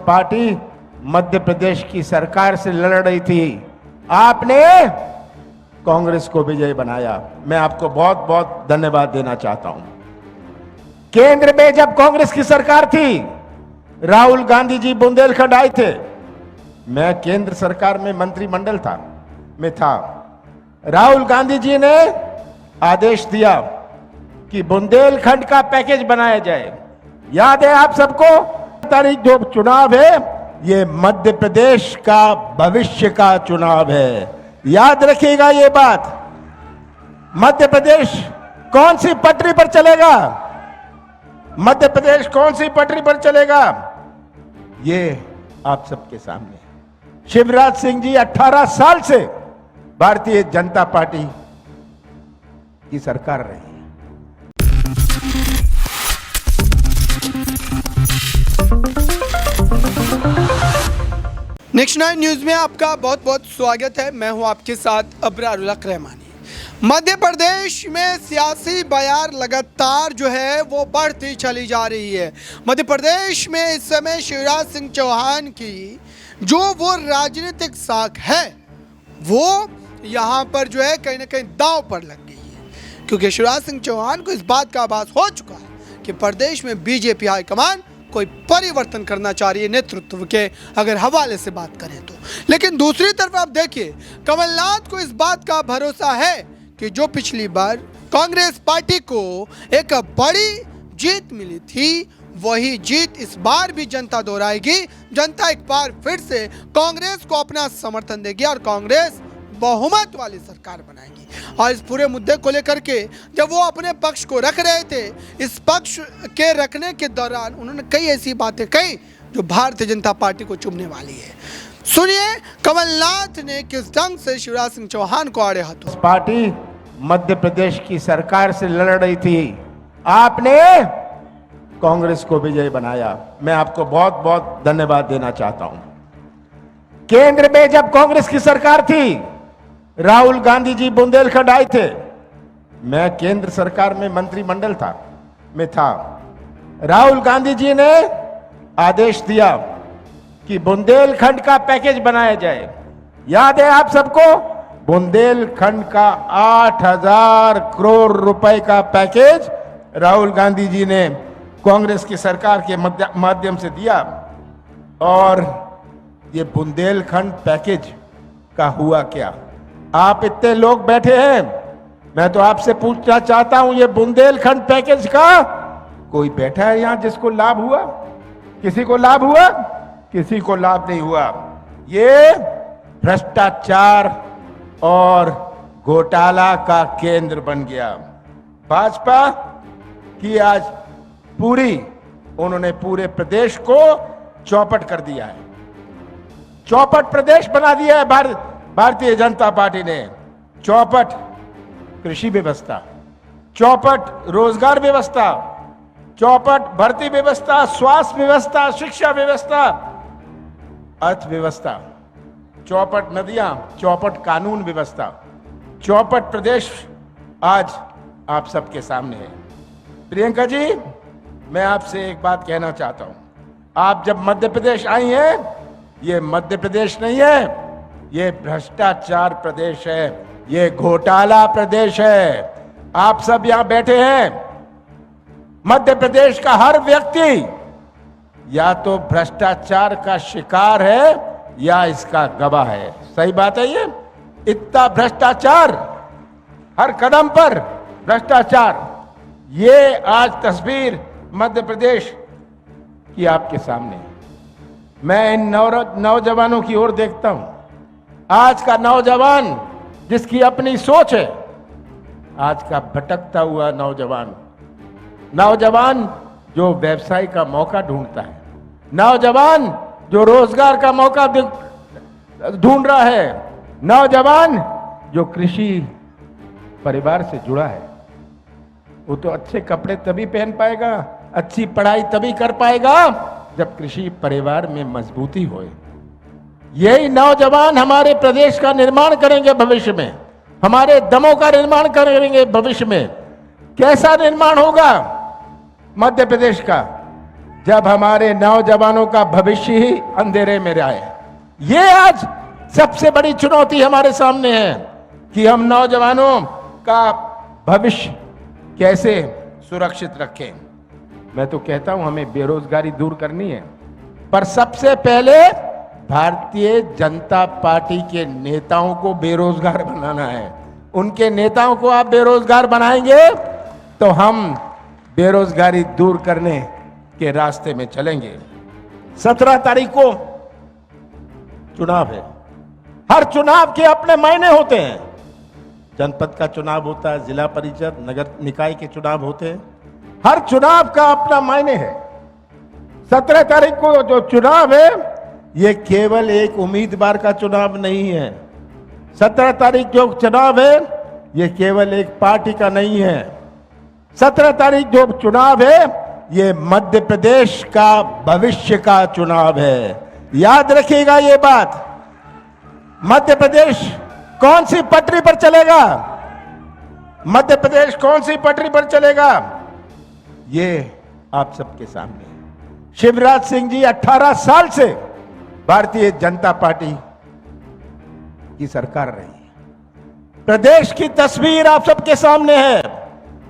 Party Madhya Pradesh की सरकार से लड़ रही थी, आपने कांग्रेस को विजयी बनाया। मैं आपको बहुत बहुत धन्यवाद देना चाहता हूं। केंद्र में जब कांग्रेस की सरकार थी, राहुल गांधी जी बुंदेलखंड आए थे। मैं केंद्र सरकार में मंत्रिमंडल था। राहुल गांधी जी ने आदेश दिया कि बुंदेलखंड का पैकेज बनाया जाए। याद है आप सबको, तारीख जो चुनाव है ये मध्य प्रदेश का भविष्य का चुनाव है। याद रखिएगा ये बात। मध्य प्रदेश कौन सी पटरी पर चलेगा? मध्य प्रदेश कौन सी पटरी पर चलेगा? ये आप सबके सामने। शिवराज सिंह जी 18 साल से भारतीय जनता पार्टी की सरकार रही। नेक्स्ट 9 न्यूज में आपका बहुत बहुत स्वागत है। मैं हूं आपके साथ अबरार उल हक रहमानी। मध्य प्रदेश में सियासी बयार लगातार जो है वो बढ़ती चली जा रही है। मध्य प्रदेश में इस समय शिवराज सिंह चौहान की जो वो राजनीतिक साख है वो यहाँ पर जो है कहीं ना कहीं दांव पर लग गई है, क्योंकि शिवराज सिंह चौहान को इस बात का आभास हो चुका है कि प्रदेश में बीजेपी हाईकमान कोई परिवर्तन करना चाह रही है नेतृत्व के अगर हवाले से बात करें तो। लेकिन दूसरी तरफ आप देखिए, कमलनाथ को इस बात का भरोसा है कि जो पिछली बार कांग्रेस पार्टी को एक बड़ी जीत मिली थी, वही जीत इस बार भी जनता दोहराएगी। जनता एक बार फिर से कांग्रेस को अपना समर्थन देगी और कांग्रेस बहुमत वाली सरकार बनाएगी। और इस पूरे मुद्दे को लेकर के जब वो अपने पक्ष को रख रहे थे, इस पक्ष के रखने के दौरान उन्होंने कई ऐसी बातें कही जो भारतीय जनता पार्टी को चुभने वाली है। सुनिए कमलनाथ ने किस ढंग से शिवराज सिंह चौहान को आड़े हाथों। पार्टी मध्य प्रदेश की सरकार से लड़ रही थी, आपने कांग्रेस को विजयी बनाया। मैं आपको बहुत बहुत धन्यवाद देना चाहता हूं। केंद्र में जब कांग्रेस की सरकार थी, राहुल गांधी जी बुंदेलखंड आए थे। मैं केंद्र सरकार में मंत्रिमंडल था। राहुल गांधी जी ने आदेश दिया कि बुंदेलखंड का पैकेज बनाया जाए। याद है आप सबको, बुंदेलखंड का 8,000 करोड़ रुपए का पैकेज राहुल गांधी जी ने कांग्रेस की सरकार के माध्यम से दिया। और ये बुंदेलखंड पैकेज का हुआ क्या? आप इतने लोग बैठे हैं, मैं तो आपसे पूछना चाहता हूं, ये बुंदेलखंड पैकेज का कोई बैठा है यहां जिसको लाभ हुआ? किसी को लाभ हुआ? किसी को लाभ नहीं हुआ। ये भ्रष्टाचार और घोटाला का केंद्र बन गया। भाजपा की आज उन्होंने पूरे प्रदेश को चौपट कर दिया है। चौपट प्रदेश बना दिया है भारतीय जनता पार्टी ने। चौपट कृषि व्यवस्था, चौपट रोजगार व्यवस्था, चौपट भर्ती व्यवस्था, स्वास्थ्य व्यवस्था, शिक्षा व्यवस्था, अर्थव्यवस्था, चौपट नदियां, चौपट कानून व्यवस्था, चौपट प्रदेश आज आप सबके सामने है। प्रियंका जी, मैं आपसे एक बात कहना चाहता हूं। आप जब मध्य प्रदेश आई हैं, ये मध्य प्रदेश नहीं है, ये भ्रष्टाचार प्रदेश है, ये घोटाला प्रदेश है। आप सब यहां बैठे हैं, मध्य प्रदेश का हर व्यक्ति या तो भ्रष्टाचार का शिकार है या इसका गवाह है। सही बात है ये? इतना भ्रष्टाचार, हर कदम पर भ्रष्टाचार। ये आज तस्वीर मध्य प्रदेश की आपके सामने। मैं इन नौजवानों की ओर देखता हूं। आज का नौजवान जिसकी अपनी सोच है, आज का भटकता हुआ नौजवान जो व्यवसाय का मौका ढूंढता है, नौजवान जो रोजगार का मौका ढूंढ रहा है, नौजवान जो कृषि परिवार से जुड़ा है, वो तो अच्छे कपड़े तभी पहन पाएगा, अच्छी पढ़ाई तभी कर पाएगा जब कृषि परिवार में मजबूती होए। यही नौजवान हमारे प्रदेश का निर्माण करेंगे भविष्य में, हमारे दमों का निर्माण करेंगे भविष्य में। कैसा निर्माण होगा मध्य प्रदेश का? जब हमारे नौजवानों का भविष्य ही अंधेरे में रहे। ये आज सबसे बड़ी चुनौती हमारे सामने है कि हम नौजवानों का भविष्य कैसे सुरक्षित रखें। मैं तो कहता हूं हमें बेरोजगारी दूर करनी है, पर सबसे पहले भारतीय जनता पार्टी के नेताओं को बेरोजगार बनाना है। उनके नेताओं को आप बेरोजगार बनाएंगे तो हम बेरोजगारी दूर करने के रास्ते में चलेंगे। 17 तारीख को चुनाव है। हर चुनाव के अपने मायने होते हैं। जनपद का चुनाव होता है, जिला परिषद, नगर निकाय के चुनाव होते हैं। हर चुनाव का अपना मायने है। 17 तारीख को जो चुनाव है ये केवल एक उम्मीदवार का चुनाव नहीं है। 17 तारीख जो चुनाव है ये केवल एक पार्टी का नहीं है। 17 तारीख जो चुनाव है ये मध्य प्रदेश का भविष्य का चुनाव है। याद रखिएगा ये बात। मध्य प्रदेश कौन सी पटरी पर चलेगा? मध्य प्रदेश कौन सी पटरी पर चलेगा? ये आप सबके सामने है। शिवराज सिंह जी 18 साल से भारतीय जनता पार्टी की सरकार रही है। प्रदेश की तस्वीर आप सबके सामने है।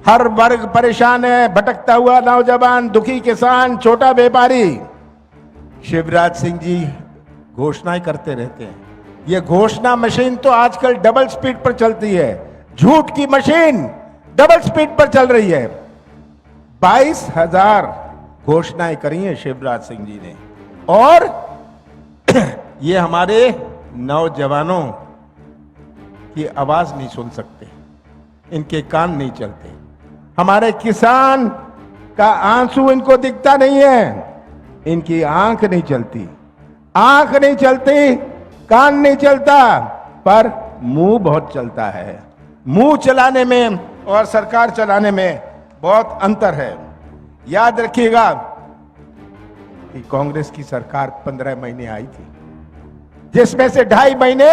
हर वर्ग परेशान है, भटकता हुआ नौजवान, दुखी किसान, छोटा व्यापारी। शिवराज सिंह जी घोषणाएं करते रहते हैं। ये घोषणा मशीन तो आजकल डबल स्पीड पर चलती है। झूठ की मशीन डबल स्पीड पर चल रही है। 22,000 घोषणाएं करी हैं शिवराज सिंह जी ने, और ये हमारे नौजवानों की आवाज नहीं सुन सकते, इनके कान नहीं चलते। हमारे किसान का आंसू इनको दिखता नहीं है, इनकी आंख नहीं चलती। आंख नहीं चलती, कान नहीं चलता, पर मुंह बहुत चलता है। मुंह चलाने में और सरकार चलाने में बहुत अंतर है। याद रखिएगा कि कांग्रेस की सरकार 15 महीने आई थी, जिसमें से 2.5 महीने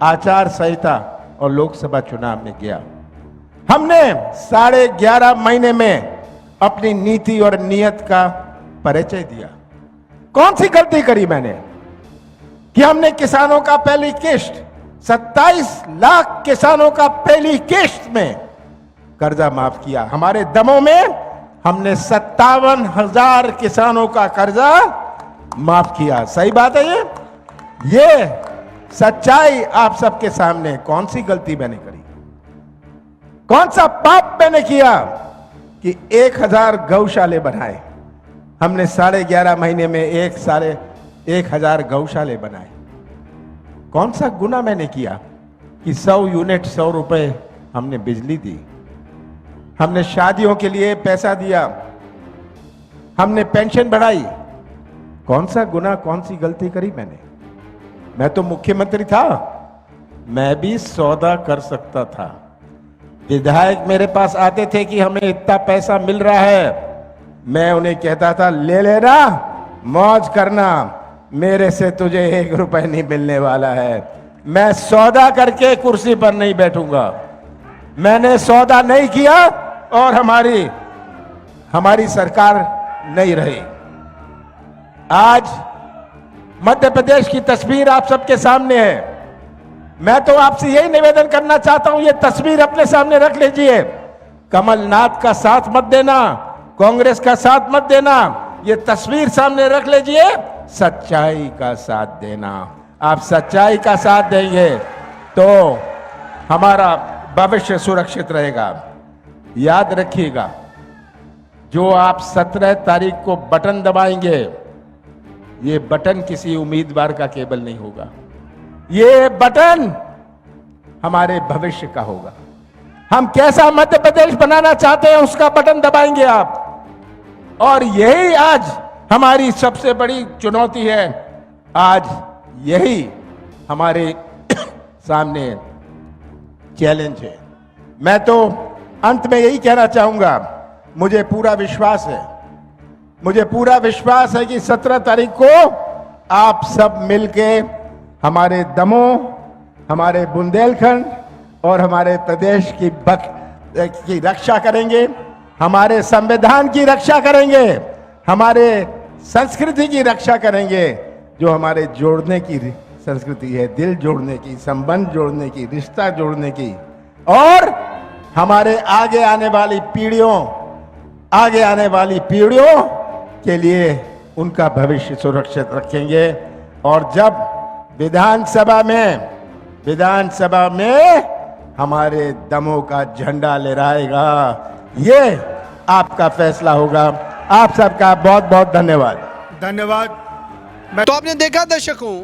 आचार संहिता और लोकसभा चुनाव में गया। हमने 11.5 महीने में अपनी नीति और नियत का परिचय दिया। कौन सी गलती करी मैंने कि हमने किसानों का पहली किश्त 27 लाख किसानों का पहली किश्त में कर्जा माफ किया। हमारे दमों में हमने 57,000 किसानों का कर्जा माफ किया। सही बात है ये सच्चाई आप सबके सामने। कौन सी गलती मैंने करी, कौन सा पाप मैंने किया कि 1000 गौशाले बनाए। हमने 11.5 महीने में 1,000 गौशाले बनाए। कौन सा गुना मैंने किया कि 100 यूनिट 100 रुपए हमने बिजली दी। हमने शादियों के लिए पैसा दिया, हमने पेंशन बढ़ाई। कौन सा गुना, कौन सी गलती करी मैंने? मैं तो मुख्यमंत्री था, मैं भी सौदा कर सकता था। विधायक मेरे पास आते थे कि हमें इतना पैसा मिल रहा है, मैं उन्हें कहता था ले लेना, मौज करना, मेरे से तुझे 1 रुपए नहीं मिलने वाला है। मैं सौदा करके कुर्सी पर नहीं बैठूंगा। मैंने सौदा नहीं किया और हमारी सरकार नहीं रही। आज मध्य प्रदेश की तस्वीर आप सबके सामने है। मैं तो आपसे यही निवेदन करना चाहता हूं, ये तस्वीर अपने सामने रख लीजिए। कमलनाथ का साथ मत देना, कांग्रेस का साथ मत देना, ये तस्वीर सामने रख लीजिए। सच्चाई का साथ देना। आप सच्चाई का साथ देंगे तो हमारा भविष्य सुरक्षित रहेगा। याद रखिएगा, जो आप 17 तारीख को बटन दबाएंगे, ये बटन किसी उम्मीदवार का केवल नहीं होगा, ये बटन हमारे भविष्य का होगा। हम कैसा मध्य प्रदेश बनाना चाहते हैं उसका बटन दबाएंगे आप। और यही आज हमारी सबसे बड़ी चुनौती है। आज यही हमारे सामने चैलेंज है। मैं तो अंत में यही कहना चाहूंगा, मुझे पूरा विश्वास है कि 17 तारीख को आप सब मिलके हमारे दमों, हमारे बुंदेलखंड और हमारे प्रदेश की रक्षा करेंगे, हमारे संविधान की रक्षा करेंगे, हमारे संस्कृति की रक्षा करेंगे, जो हमारे जोड़ने की संस्कृति है, दिल जोड़ने की, संबंध जोड़ने की, रिश्ता जोड़ने की, और हमारे आगे आने वाली पीढ़ियों के लिए उनका भविष्य सुरक्षित रखेंगे। और जब विधानसभा में हमारे दमों का झंडा लहराएगा, ये आपका फैसला होगा। आप सबका बहुत बहुत धन्यवाद। तो आपने देखा दर्शकों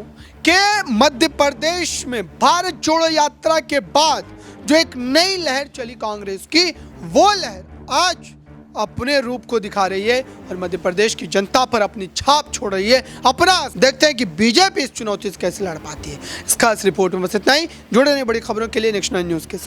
कि मध्य प्रदेश में भारत जोड़ो यात्रा के बाद जो एक नई लहर चली कांग्रेस की, वो लहर आज अपने रूप को दिखा रही है और मध्य प्रदेश की जनता पर अपनी छाप छोड़ रही है। अपना देखते हैं कि बीजेपी इस चुनौती से कैसे लड़ पाती है। इस खास रिपोर्ट में बस इतना ही। जुड़े रहिए बड़ी खबरों के लिए नेक्स्ट 9 न्यूज़ के साथ।